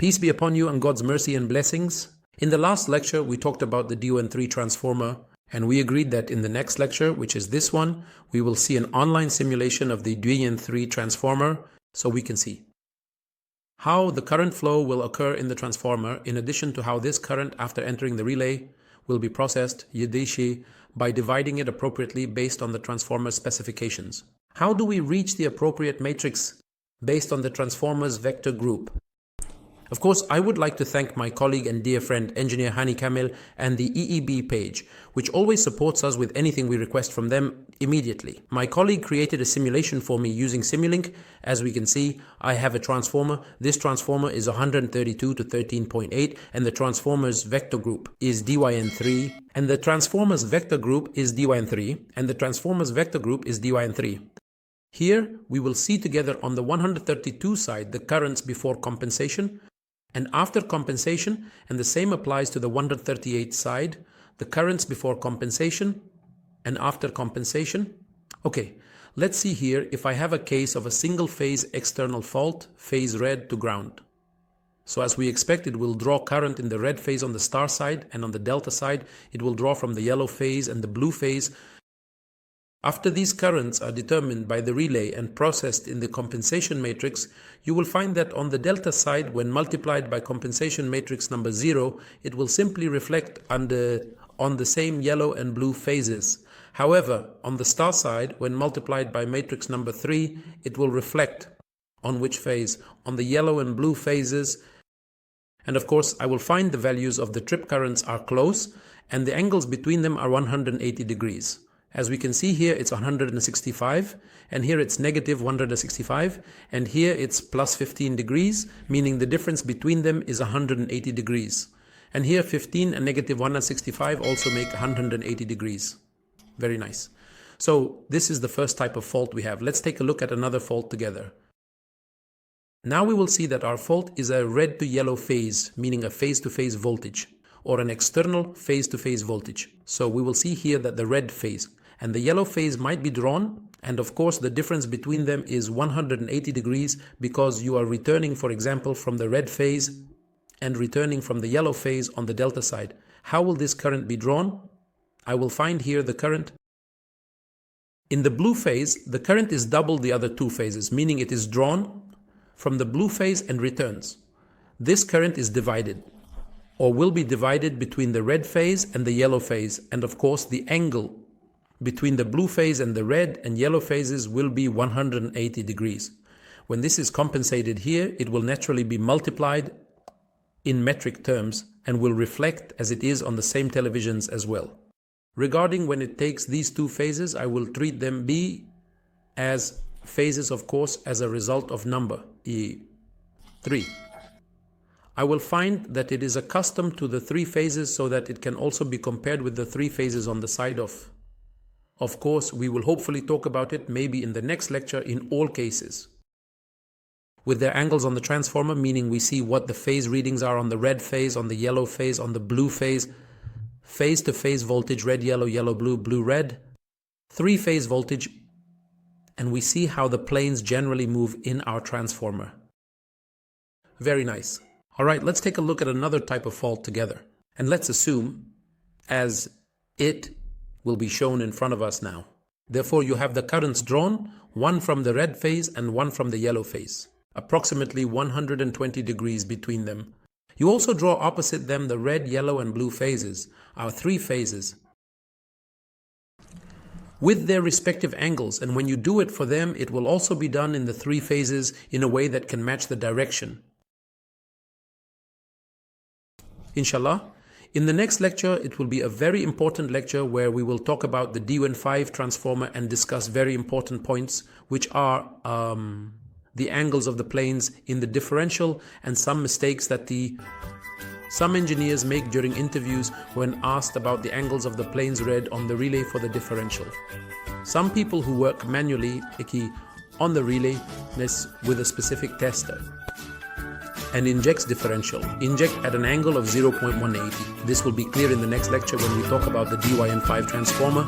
Peace be upon you and God's mercy and blessings. In the last lecture, we talked about the Dyn3 transformer, and we agreed that in the next lecture, which is this one, we will see an online simulation of the Dyn3 transformer so we can see how the current flow will occur in the transformer, in addition to how this current after entering the relay will be processed Dyn3 by dividing it appropriately based on the transformer specifications. How do we reach the appropriate matrix based on the transformer's vector group? Of course, I would like to thank my colleague and dear friend, Engineer Hani Kamil, and the EEB page, which always supports us with anything we request from them immediately. My colleague created a simulation for me using Simulink. As we can see, I have a transformer. This transformer is 132 to 13.8, and the transformer's vector group is Dyn3, and the transformer's vector group is Dyn3, and the transformer's vector group is Dyn3. Here, we will see together on the 132 side the currents before compensation, and after compensation, and the same applies to the 138 side, the currents before compensation and after compensation. Okay, let's see here if I have a case of a single phase external fault, phase red to ground. So as we expect, it will draw current in the red phase on the star side, and on the delta side, it will draw from the yellow phase and the blue phase. After these currents are determined by the relay and processed in the compensation matrix, you will find that on the delta side, when multiplied by compensation matrix number 0, it will simply reflect on the same yellow and blue phases. However, on the star side, when multiplied by matrix number 3, it will reflect on which phase? On the yellow and blue phases. And of course, I will find the values of the trip currents are close, and the angles between them are 180 degrees. As we can see here, it's 165, and here it's negative 165, and here it's plus 15 degrees, meaning the difference between them is 180 degrees. And here 15 and negative 165 also make 180 degrees. Very nice. So this is the first type of fault we have. Let's take a look at another fault together. Now we will see that our fault is a red to yellow phase, meaning a phase-to-phase voltage, or an external phase-to-phase voltage. So we will see here that the red phase and the yellow phase might be drawn, and of course the difference between them is 180 degrees because you are returning, for example, from the red phase and returning from the yellow phase on the delta side. How will this current be drawn? I will find here the current. In the blue phase, the current is double the other two phases, meaning it is drawn from the blue phase and returns. This current is divided, or will be divided between the red phase and the yellow phase, and of course the angle between the blue phase and the red and yellow phases will be 180 degrees. When this is compensated here, it will naturally be multiplied in metric terms and will reflect as it is on the same televisions as well. Regarding when it takes these two phases, I will treat them B as phases, of course, as a result of number, E3. I will find that it is accustomed to the three phases so that it can also be compared with the three phases on the side of. Of course, we will hopefully talk about it maybe in the next lecture in all cases. With their angles on the transformer, meaning we see what the phase readings are on the red phase, on the yellow phase, on the blue phase, phase-to-phase voltage, red, yellow, yellow, blue, blue, red, three-phase voltage, and we see how the planes generally move in our transformer. Very nice. All right, let's take a look at another type of fault together. And let's assume, as it will be shown in front of us now. Therefore, you have the currents drawn, one from the red phase and one from the yellow phase, approximately 120 degrees between them. You also draw opposite them the red, yellow, and blue phases, our three phases, with their respective angles, and when you do it for them, it will also be done in the three phases in a way that can match the direction. Inshallah. In the next lecture, it will be a very important lecture where we will talk about the Dyn5 transformer and discuss very important points, which are the angles of the planes in the differential and some mistakes that some engineers make during interviews when asked about the angles of the planes read on the relay for the differential. Some people who work manually on the relay with a specific tester and injects differential, inject at an angle of 0.180. This will be clear in the next lecture when we talk about the Dyn5 transformer.